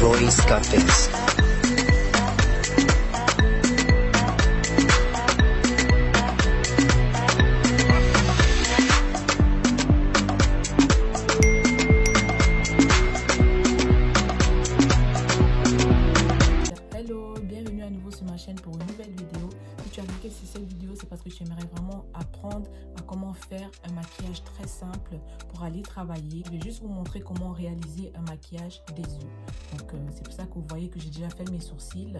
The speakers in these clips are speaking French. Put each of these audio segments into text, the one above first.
Roy Scarface. Hello, bienvenue à nouveau sur ma chaîne pour une nouvelle vidéo. Si tu as cliqué sur cette vidéo, c'est parce que tu aimerais vraiment apprendre à comment faire un maquillage très simple pour aller travailler. Je vais juste vous montrer comment réaliser un maquillage des yeux. Donc c'est pour ça que vous voyez que j'ai déjà fait mes sourcils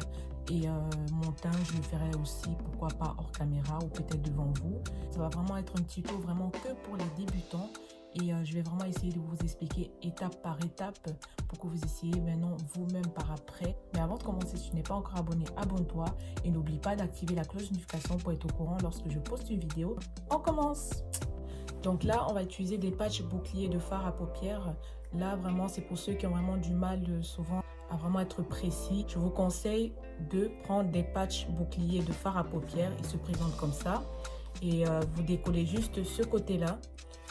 et mon teint, je le ferai aussi, pourquoi pas hors caméra ou peut-être devant vous. Ça va vraiment être un tuto vraiment que pour les débutants. Et je vais vraiment essayer de vous expliquer étape par étape pour que vous essayiez maintenant vous-même par après. Mais avant de commencer, si tu n'es pas encore abonné, abonne-toi et n'oublie pas d'activer la cloche de notification pour être au courant lorsque je poste une vidéo. On commence! Donc là, on va utiliser des patchs boucliers de fard à paupières. Là, vraiment, c'est pour ceux qui ont vraiment du mal souvent à vraiment être précis. Je vous conseille de prendre des patchs boucliers de fard à paupières. Ils se présentent comme ça. Et vous décollez juste ce côté-là,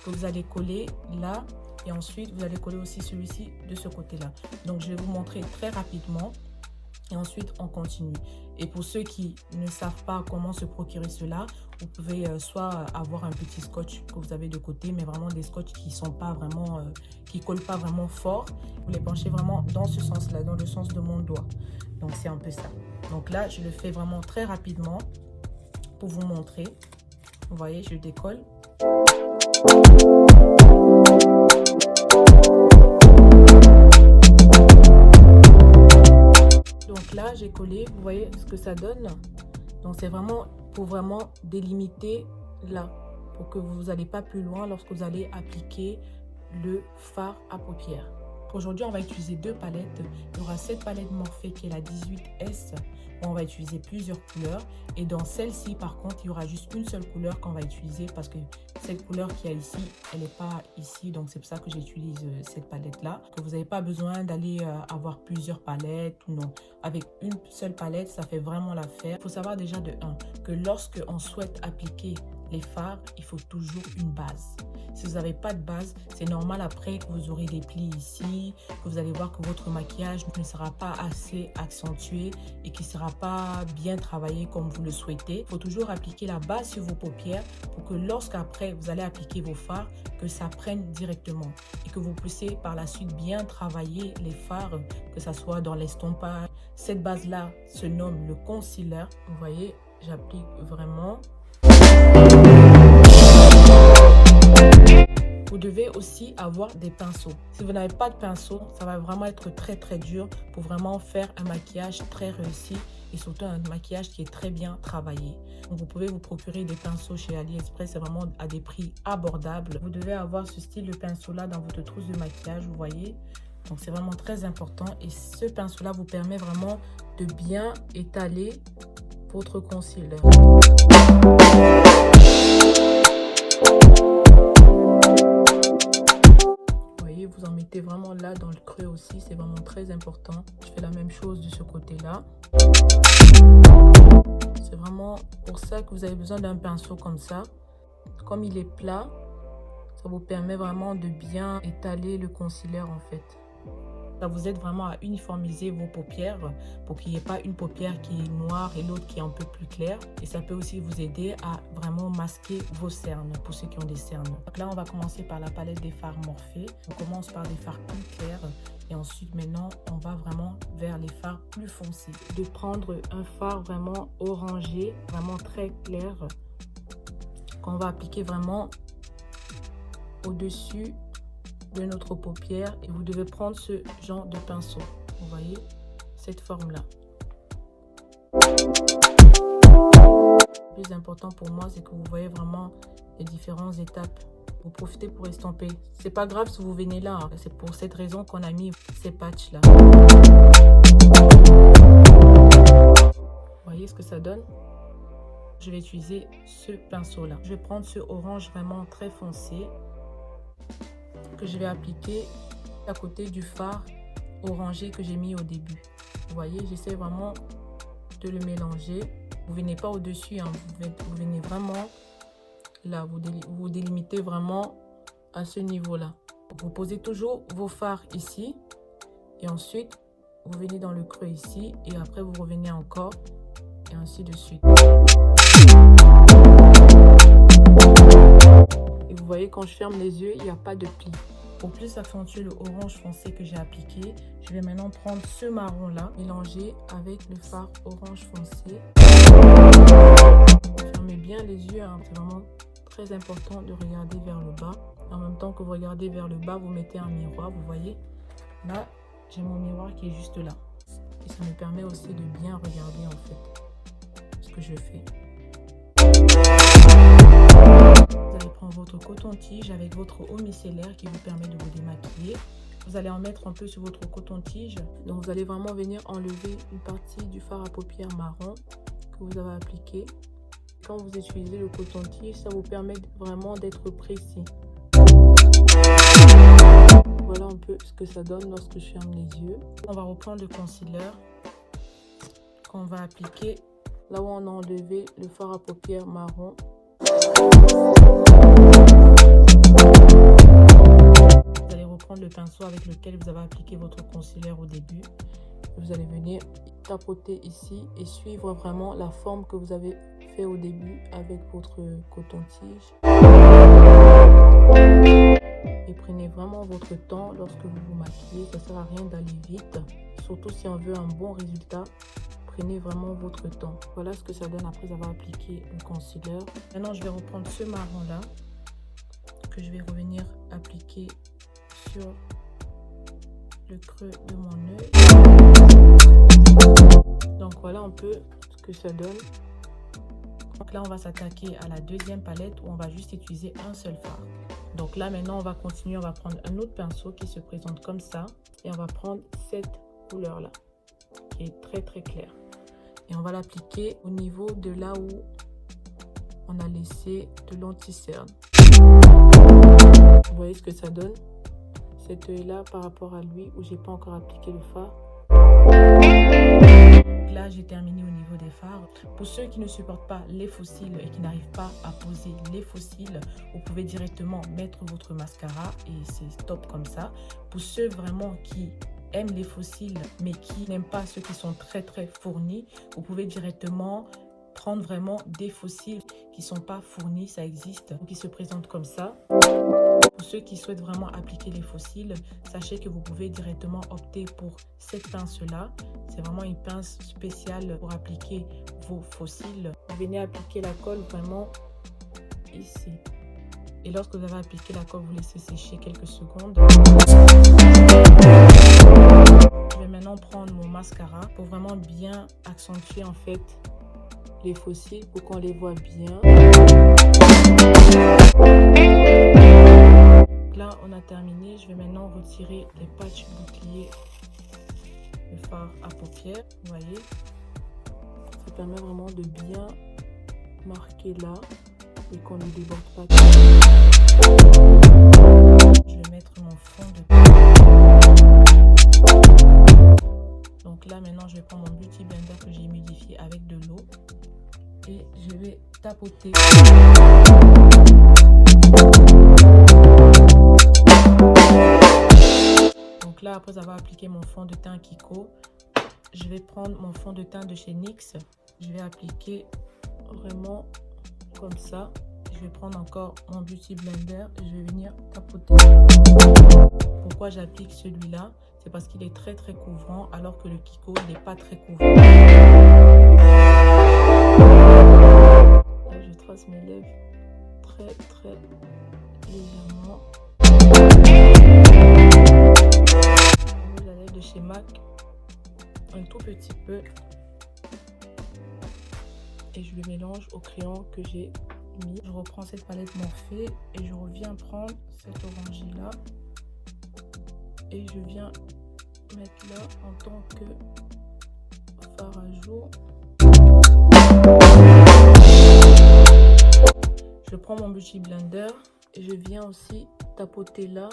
que vous allez coller là, et ensuite vous allez coller aussi celui-ci de ce côté-là. Donc je vais vous montrer très rapidement et ensuite on continue. Et pour ceux qui ne savent pas comment se procurer cela, vous pouvez soit avoir un petit scotch que vous avez de côté, mais vraiment des scotch qui sont pas vraiment, qui collent pas vraiment fort. Vous les penchez vraiment dans ce sens-là, dans le sens de mon doigt. Donc c'est un peu ça. Donc là, je le fais vraiment très rapidement pour vous montrer. Vous voyez, je décolle. Donc là, j'ai collé, vous voyez ce que ça donne. Donc c'est vraiment pour vraiment délimiter là, pour que vous n'allez pas plus loin lorsque vous allez appliquer le fard à paupières. Aujourd'hui, on va utiliser deux palettes. Il y aura cette palette Morphe qui est la 18S. On va utiliser plusieurs couleurs. Et dans celle-ci, par contre, il y aura juste une seule couleur qu'on va utiliser parce que cette couleur qu'il y a ici, elle n'est pas ici. Donc, c'est pour ça que j'utilise cette palette-là. Que vous n'avez pas besoin d'aller avoir plusieurs palettes ou non. Avec une seule palette, ça fait vraiment l'affaire. Il faut savoir déjà de 1 que lorsque on souhaite appliquer les fards, il faut toujours une base. Si vous n'avez pas de base, c'est normal après que vous aurez des plis ici, que vous allez voir que votre maquillage ne sera pas assez accentué et qui ne sera pas bien travaillé comme vous le souhaitez. Il faut toujours appliquer la base sur vos paupières pour que lorsqu'après vous allez appliquer vos fards, que ça prenne directement et que vous puissiez par la suite bien travailler les fards, que ça soit dans l'estompage. Cette base-là se nomme le concealer. Vous voyez, j'applique vraiment. Vous devez aussi avoir des pinceaux. Si vous n'avez pas de pinceau, ça va vraiment être très dur pour vraiment faire un maquillage très réussi et surtout un maquillage qui est très bien travaillé. Donc vous pouvez vous procurer des pinceaux chez AliExpress, c'est vraiment à des prix abordables. Vous devez avoir ce style de pinceau là dans votre trousse de maquillage, vous voyez. Donc c'est vraiment très important et ce pinceau là vous permet vraiment de bien étaler votre concealer. Vous en mettez vraiment là dans le creux aussi, c'est vraiment très important. Je fais la même chose de ce côté-là. C'est vraiment pour ça que vous avez besoin d'un pinceau comme ça. Comme il est plat, ça vous permet vraiment de bien étaler le concealer en fait. Ça vous aide vraiment à uniformiser vos paupières pour qu'il n'y ait pas une paupière qui est noire et l'autre qui est un peu plus claire. Et ça peut aussi vous aider à vraiment masquer vos cernes pour ceux qui ont des cernes. Donc là, on va commencer par la palette des fards Morphe. On commence par des fards plus clairs et ensuite maintenant, on va vraiment vers les fards plus foncés. De prendre un fard vraiment orangé, vraiment très clair, qu'on va appliquer vraiment au-dessus de notre paupière et vous devez prendre ce genre de pinceau, vous voyez cette forme là. Le plus important pour moi, c'est que vous voyez vraiment les différentes étapes. Vous profitez pour estomper. C'est pas grave si vous venez là, hein. C'est pour cette raison qu'on a mis ces patchs là. Vous voyez ce que ça donne? Je vais utiliser ce pinceau là. Je vais prendre ce orange vraiment très foncé que je vais appliquer à côté du fard orangé que j'ai mis au début. Vous voyez, j'essaie vraiment de le mélanger. Vous venez pas au-dessus, hein. Vous venez vraiment là, vous délimitez vraiment à ce niveau-là. Vous posez toujours vos fards ici et ensuite vous venez dans le creux ici et après vous revenez encore et ainsi de suite. Et vous voyez, quand je ferme les yeux, il n'y a pas de pli. Pour plus accentuer le orange foncé que j'ai appliqué, je vais maintenant prendre ce marron là, mélanger avec le fard orange foncé. Fermez bien les yeux, hein. C'est vraiment très important de regarder vers le bas. En même temps que vous regardez vers le bas, vous mettez un miroir, vous voyez. Là, j'ai mon miroir qui est juste là. Et ça me permet aussi de bien regarder en fait ce que je fais. Vous allez prendre votre coton-tige avec votre eau micellaire qui vous permet de vous démaquiller. Vous allez en mettre un peu sur votre coton-tige. Donc vous allez vraiment venir enlever une partie du fard à paupières marron que vous avez appliqué. Quand vous utilisez le coton-tige, ça vous permet vraiment d'être précis. Voilà un peu ce que ça donne lorsque je ferme les yeux. On va reprendre le concealer qu'on va appliquer là où on a enlevé le fard à paupières marron. Vous allez reprendre le pinceau avec lequel vous avez appliqué votre concealer au début. Vous allez venir tapoter ici et suivre vraiment la forme que vous avez fait au début avec votre coton-tige. Et prenez vraiment votre temps lorsque vous vous maquillez. Ça ne sert à rien d'aller vite. Surtout si on veut un bon résultat. Prenez vraiment votre temps. Voilà ce que ça donne après avoir appliqué le concealer. Maintenant, je vais reprendre ce marron là que je vais revenir appliquer sur le creux de mon œil. Donc voilà un peu ce que ça donne. Donc là, on va s'attaquer à la deuxième palette où on va juste utiliser un seul fard. Donc là, maintenant, on va continuer. On va prendre un autre pinceau qui se présente comme ça. Et on va prendre cette couleur-là, qui est très, très claire. Et on va l'appliquer au niveau de là où on a laissé de l'anti-cerne. Vous voyez ce que ça donne? Cet œil-là par rapport à lui où j'ai pas encore appliqué le fard. Là, j'ai terminé au niveau des fards. Pour ceux qui ne supportent pas les faux cils et qui n'arrivent pas à poser les faux cils, vous pouvez directement mettre votre mascara et c'est top comme ça. Pour ceux vraiment qui aiment les faux cils mais qui n'aiment pas ceux qui sont très très fournis, vous pouvez directement prendre vraiment des faux cils qui sont pas fournis, ça existe, qui se présentent comme ça. Pour ceux qui souhaitent vraiment appliquer les faux cils, sachez que vous pouvez directement opter pour cette pince-là. C'est vraiment une pince spéciale pour appliquer vos faux cils. Vous venez appliquer la colle vraiment ici. Et lorsque vous avez appliqué la colle, vous laissez sécher quelques secondes. Je vais maintenant prendre mon mascara pour vraiment bien accentuer en fait les faux cils pour qu'on les voit bien. Là, on a terminé. Je vais maintenant retirer les patchs boucliers, le fard à paupières. Vous voyez, ça permet vraiment de bien marquer là et qu'on ne déborde pas. Je vais mettre mon fond de teint. Donc là, maintenant, je vais prendre mon Beauty Blender que j'ai humidifié avec de l'eau et je vais tapoter. Donc là, après avoir appliqué mon fond de teint Kiko, je vais prendre mon fond de teint de chez NYX. Je vais appliquer vraiment comme ça. Je vais prendre encore mon Beauty Blender et je vais venir tapoter. Pourquoi j'applique celui-là? C'est parce qu'il est très très couvrant alors que le Kiko n'est pas très couvrant. Là, je trace mes lèvres très très légèrement. La lèvre de chez MAC, un tout petit peu. Et je le mélange au crayon que j'ai mis. Je reprends cette palette Morphe et je reviens prendre cette orangée là. Et je viens mettre là en tant que fard à jour. Je prends mon Beauty Blender et je viens aussi tapoter là.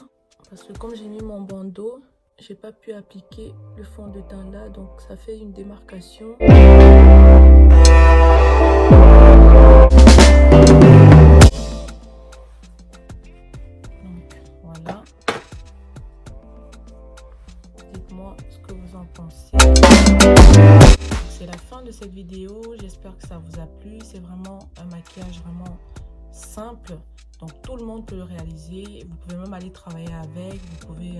Parce que comme j'ai mis mon bandeau, j'ai pas pu appliquer le fond de teint là. Donc ça fait une démarcation. dites-moi ce que vous en pensez. C'est la fin de cette vidéo, j'espère que ça vous a plu. C'est vraiment un maquillage vraiment simple, donc tout le monde peut le réaliser. Vous pouvez même aller travailler avec, vous pouvez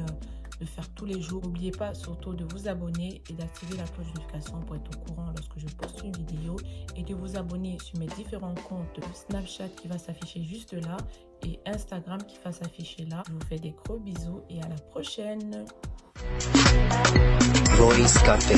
le faire tous les jours. N'oubliez pas surtout de vous abonner et d'activer la cloche de notification pour être au courant lorsque je poste une vidéo, et de vous abonner sur mes différents comptes Snapchat qui va s'afficher juste là et Instagram qui va s'afficher là. Je vous fais des gros bisous et à la prochaine. Voice Cafés.